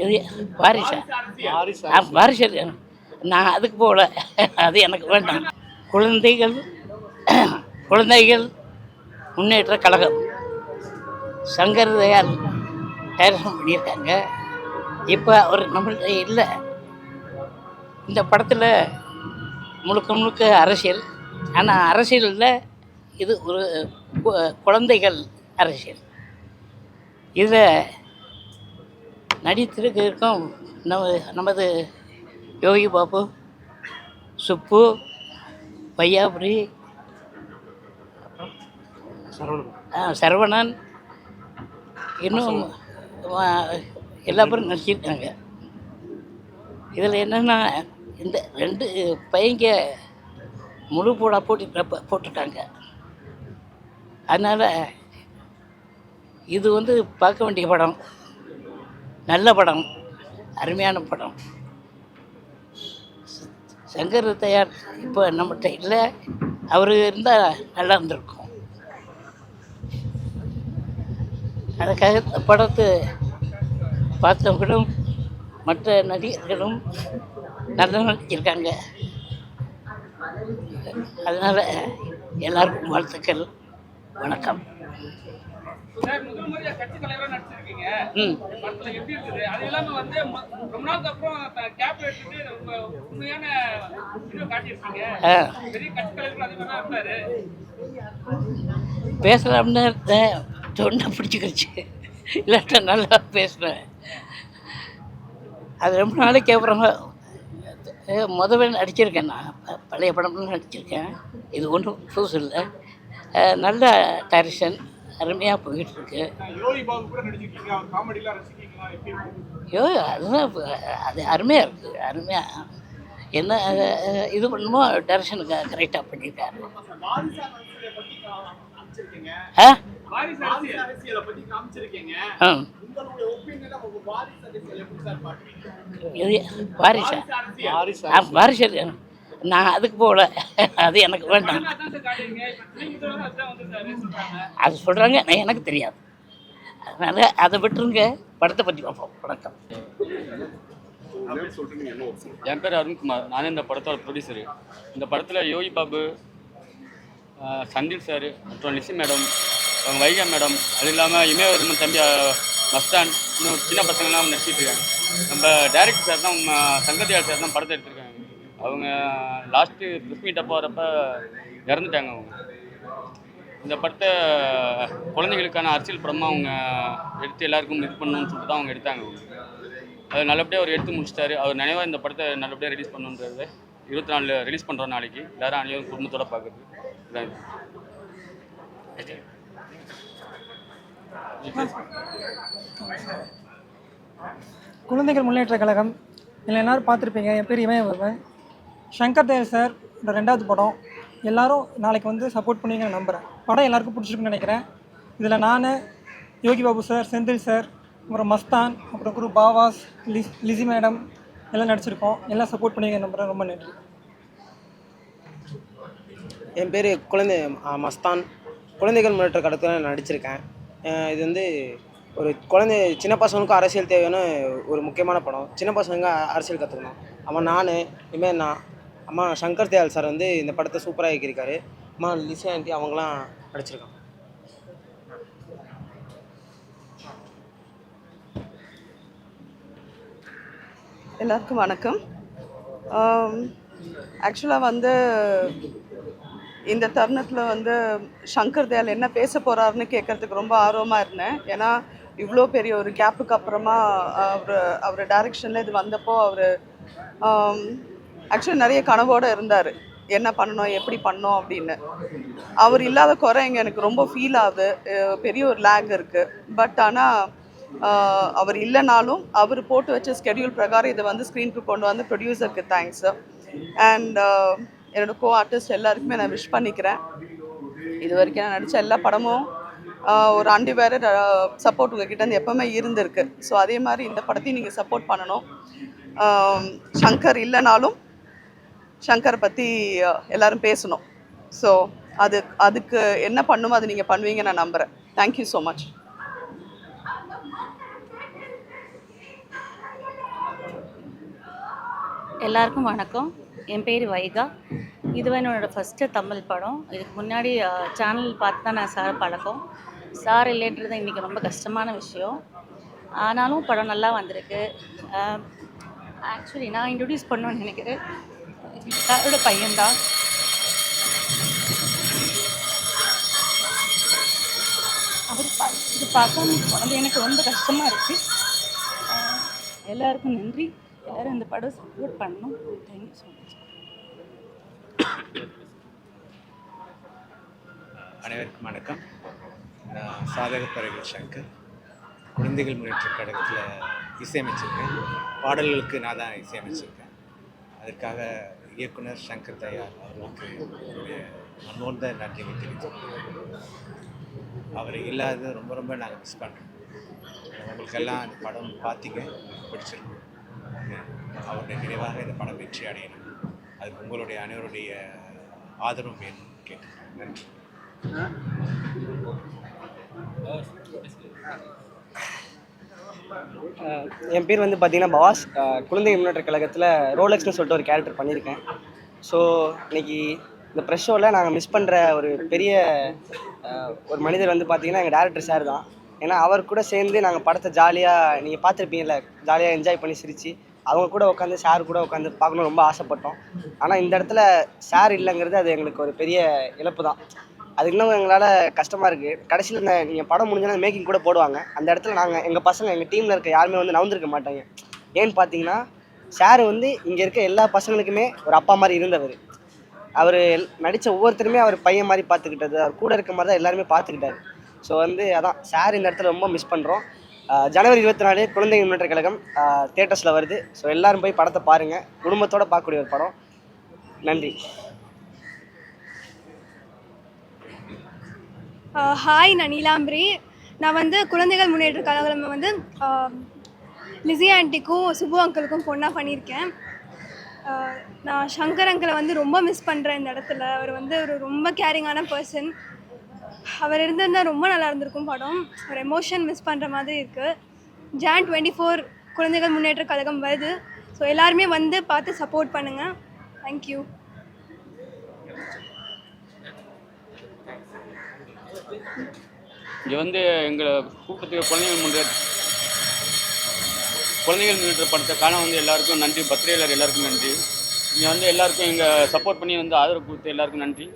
இது வாரிசா? வாரிசு நான் அதுக்கு போகல, அது எனக்கு வேண்டாம். குழந்தைகள் குழந்தைகள் முன்னேற்ற கழகம் சங்கர் தயாள் டைரக்ஷன் பண்ணியிருக்காங்க. இப்போ அவர் நம்மள்கிட்ட இல்லை. இந்த படத்தில் முழுக்க முழுக்க அரசியல். ஆனால் அரசியலில் இது ஒரு குழந்தைகள் அரசியல். இதை நடித்திருக்கும் நமது யோகி பாபு, சுப்பு, வையாபுரி, சரவணன், இன்னும் எல்லா பேரும் நடிச்சிருக்காங்க. இதில் என்னென்னா இந்த 2 பையங்க முழு போடாக போட்டிருக்காங்க. அதனால் இது பார்க்க வேண்டிய படம், நல்ல படம், அருமையான படம். சங்கர் தயார் இப்போ நம்மகிட்ட இல்லை, அவர் இருந்தால் நல்லா இருந்திருக்கும். அதுக்காக இந்த படத்தை பார்த்தவங்களும் மற்ற நடிகர்களும் நல்லா நடிச்சிருக்காங்க. அதனால் எல்லாருக்கும் வாழ்த்துக்கள், வணக்கம். பேசலாம்னு தொண்டை பிடிச்சிக்கிடுச்சு, இல்லாட்டா நல்லா பேசுகிறேன். அது ரொம்ப நாளைக்கு அப்புறமா முதல்ல நடிச்சிருக்கேன். நான் பழைய படம்லாம் நடிச்சிருக்கேன். இது ஒன்றும் புதுசு இல்லை. நல்ல டைரக்ஷன், அருமையாக போயிட்டுருக்கு. அதுதான் அது அருமையாக இருக்குது. அருமையாக என்ன இது பண்ணுமோ டைரக்ஷனுக்கு கரெக்டாக பண்ணியிருக்காரு. வாரிசா? வாரிசு நான் அதுக்கு போகல, அது எனக்கு வேண்டாம். அது சொல்கிறாங்க, எனக்கு தெரியாது. அதனால் அதை விட்டுருங்க, படத்தை பற்றி பார்ப்போம். வணக்கம். என் பேர் அருண்குமார். நானே இந்த படத்தோட ப்ரொடியூசரு. இந்த படத்தில் யோகி பாபு, சந்தீப் சார், அப்புறம் லிசி மேடம், அவங்க வைகா மேடம், அது இல்லாமல் இமயவர்மன் தம்பி மஸ்தான், இன்னும் சின்ன பசங்கள்லாம் நடிச்சிட்டு இருக்காங்க. நம்ம டைரக்டர் சார் தான், சங்கர் தயாள் சார் தான் படத்தை எடுத்திருக்காங்க. அவங்க லாஸ்ட்டு ப்ரெஸ் மீட் அப்போ வரப்போ இறந்துட்டாங்க. அவங்க இந்த படத்தை குழந்தைகளுக்கான அரசியல் படமாக அவங்க எடுத்து எல்லாருக்கும் இது பண்ணணும்னு சொல்லிட்டு தான் அவங்க எடுத்தாங்க. அது நல்லபடியாக அவர் எடுத்து முடிச்சிட்டாரு. அவர் நினைவாக இந்த படத்தை நல்லபடியாக ரிலீஸ் பண்ணணுன்றது 24 ரிலீஸ் பண்ணுறோம் நாளைக்கு. எல்லாரும் அனைவரும் குடும்பத்தோடு பார்க்குறது இதான். குழந்தைகள் முன்னேற்ற கழகம் இதில் எல்லோரும் பார்த்துருப்பீங்க. என் பேர் இமயவர்மன். சங்கர் தயாள் சார் 2வது படம். எல்லோரும் நாளைக்கு சப்போர்ட் பண்ணுவீங்கன்னு நம்புகிறேன். படம் எல்லாருக்கும் பிடிச்சிருக்குன்னு நினைக்கிறேன். இதில் நான், யோகி பாபு சார், செந்தில் சார், அப்புறம் மஸ்தான், அப்புறம் குரு பாவாஸ், லிசி மேடம் எல்லாம் நடிச்சிருக்கோம். எல்லாம் சப்போர்ட் பண்ணுவீங்க நம்புகிறேன். ரொம்ப நன்றி. என் பேர் மஸ்தான். குழந்தைகள் முன்னேற்ற கழகத்தில் நடிச்சிருக்கேன். இது ஒரு சின்ன பசங்களுக்கும் அரசியல் தேவையான ஒரு முக்கியமான படம். சின்ன பசங்க அரசியல் கற்றுக்கணும். நான் இனிமேல் அம்மா சங்கர் தயாள் சார் இந்த படத்தை சூப்பராக இயக்கியிருக்காரு. அம்மா லிசி ஆண்டி அவங்களாம் நடிச்சிருக்காங்க. எல்லாருக்கும் வணக்கம். ஆக்சுவலாக இந்த தருணத்தில் சங்கர் தயாள் என்ன பேச போகிறாருன்னு கேட்குறதுக்கு ரொம்ப ஆர்வமாக இருந்தேன். ஏன்னா இவ்வளோ பெரிய ஒரு கேப்புக்கு அப்புறமா அவர் டைரக்ஷனில் இது வந்தப்போ அவர் ஆக்சுவலி நிறைய கனவோடு இருந்தார். என்ன பண்ணணும், எப்படி பண்ணோம் அப்படின்னு. அவர் இல்லாத குறை இங்கே எனக்கு ரொம்ப ஃபீல் ஆகுது. பெரிய ஒரு லேக் இருக்குது. பட் ஆனால் அவர் இல்லைனாலும் அவர் போட்டு வச்ச ஸ்கெடியூல் பிரகாரம் இதை ஸ்க்ரீனுக்கு கொண்டு வந்து ப்ரொடியூசருக்கு தேங்க்ஸு. அண்ட் என்னோடய கோ ஆர்டிஸ்ட் எல்லாருக்குமே நான் விஷ் பண்ணிக்கிறேன். இது வரைக்கும் நான் நடித்த எல்லா படமும் ஒரு அண்டிவேர் சப்போர்ட் உங்ககிட்ட எப்போவுமே இருந்திருக்கு. ஸோ அதே மாதிரி இந்த படத்தையும் நீங்கள் சப்போர்ட் பண்ணணும். சங்கர் இல்லைனாலும் சங்கரை பற்றி எல்லோரும் பேசணும். ஸோ அதுக்கு என்ன பண்ணுமோ அது நீங்கள் பண்ணுவீங்க நான் நம்புகிறேன். Thank you so much. எல்லாருக்கும் வணக்கம். என் பேர் வைகா. இது என்னோடய ஃபஸ்ட்டு தமிழ் படம். இதுக்கு முன்னாடி சேனல் பார்த்து தான் நான் சார் பழக்கம். சார் இல்லைன்றது இன்றைக்கி ரொம்ப கஷ்டமான விஷயம். ஆனாலும் படம் நல்லா வந்திருக்கு. ஆக்சுவலி நான் இன்ட்ரடியூஸ் பண்ணணும்னு நினைக்கிறேன். சாரோட பையன்தான். அவர் இது பார்க்காம போனது எனக்கு ரொம்ப கஷ்டமாக இருக்குது. எல்லாருக்கும் நன்றி. எல்லோரும் இந்த படம் சப்போர்ட் பண்ணணும். Thank you so much. அனைவருக்கும் வணக்கம். நான் சாதகப்பறைகள் சங்கர். குழந்தைகள் முன்னேற்ற கழகத்தில் இசையமைச்சிருக்கேன். பாடல்களுக்கு நான் தான் இசையமைச்சிருக்கேன். அதற்காக இயக்குனர் சங்கர் தயார் அவர்களுக்கு என்னுடைய மனோர்ந்த நன்றியை தெரிவித்துக்கொள்கிறேன். அவர் இல்லாதது ரொம்ப ரொம்ப நாங்கள் மிஸ் பண்ணுறோம். உங்களுக்கெல்லாம் அந்த படம் பார்த்தீங்க, பிடிச்சிருக்கும். அவருடைய நினைவாக இந்த படம் வெற்றி அடையணும். அதுக்கு உங்களுடைய அனைவருடைய ஆதரவும் வேணும் கேட்டுக்கிறேன். நன்றி. என் பேர் வந்து பார்த்தீங்கன்னா பவாஸ். குழந்தைகள் முன்னேற்ற கழகத்தில் ரோலெக்ஸ்னு சொல்லிட்டு ஒரு கேரக்டர் பண்ணியிருக்கேன். ஸோ இன்னைக்கு இந்த ப்ரெஷ் ஷோவில் நாங்கள் மிஸ் பண்ணுற ஒரு பெரிய ஒரு மனிதர் வந்து பார்த்திங்கன்னா எங்கள் டேரக்டர் சார் தான். ஏன்னா அவர் கூட சேர்ந்து நாங்கள் படத்தை ஜாலியாக, நீங்கள் பார்த்துருப்பீங்கல்ல, ஜாலியாக என்ஜாய் பண்ணி சிரித்து அவங்க கூட உட்காந்து சார் கூட உட்காந்து பார்க்கணும் ரொம்ப ஆசைப்பட்டோம். ஆனால் இந்த இடத்துல சார் இல்லைங்கிறது அது எங்களுக்கு ஒரு பெரிய இழப்பு தான். அது இன்னும் எங்களால் கஷ்டமாக இருக்குது. கடைசியில் நீங்கள் படம் முடிஞ்சோன்னா மேக்கிங் கூட போடுவாங்க. அந்த இடத்துல நாங்கள் எங்கள் பசங்க, எங்கள் டீமில் இருக்க யாருமே வந்து நவுந்திருக்க மாட்டாங்க. ஏன்னு பார்த்தீங்கன்னா சார் வந்து இங்கே இருக்க எல்லா பசங்களுக்குமே ஒரு அப்பா மாதிரி இருந்தவர். அவர் நடித்த ஒவ்வொருத்தருமே அவர் பையன் மாதிரி பார்த்துக்கிட்டது, அவர் கூட இருக்க மாதிரி தான் எல்லாருமே பார்த்துக்கிட்டாரு. ஸோ வந்து அதான் சார் இந்த இடத்துல ரொம்ப மிஸ் பண்ணுறோம். ஜனவரி 24 குழந்தைகள் முன்னேற்ற கழகம் தியேட்டர்ஸில் வருது. ஸோ எல்லோரும் போய் படத்தை பாருங்கள். குடும்பத்தோடு பார்க்கக்கூடிய ஒரு படம். நன்றி. ஹாய், நான் நீலாம்பரி. நான் வந்து குழந்தைகள் முன்னேற்ற கழகம் வந்து லிசி ஆண்டிக்கும் சுப்பு அங்கிளுக்கும் பொண்ணாக பண்ணியிருக்கேன். நான் சங்கர் அங்கிளை வந்து ரொம்ப மிஸ் பண்ணுறேன் இந்த இடத்துல. அவர் வந்து ஒரு ரொம்ப கேரிங்கான பர்சன். அவர் இருந்திருந்தால் ரொம்ப நல்லா இருந்திருக்கும் படம். ஒரு எமோஷன் மிஸ் பண்ணுற மாதிரி இருக்குது. Jan 24 குழந்தைகள் முன்னேற்ற கழகம் வருது. ஸோ எல்லாருமே வந்து பார்த்து சப்போர்ட் பண்ணுங்கள். தேங்க்யூ. இங்கே வந்து எங்களை கூட்டத்துக்கு குழந்தைகள் முன்னேற்ற படத்தை காண வந்து எல்லாருக்கும் நன்றி. பத்திரிகையாளர் எல்லாருக்கும் நன்றி. இங்கே வந்து எல்லாருக்கும் எங்கள் சப்போர்ட் பண்ணி வந்து ஆதரவு கொடுத்து எல்லாருக்கும் நன்றி.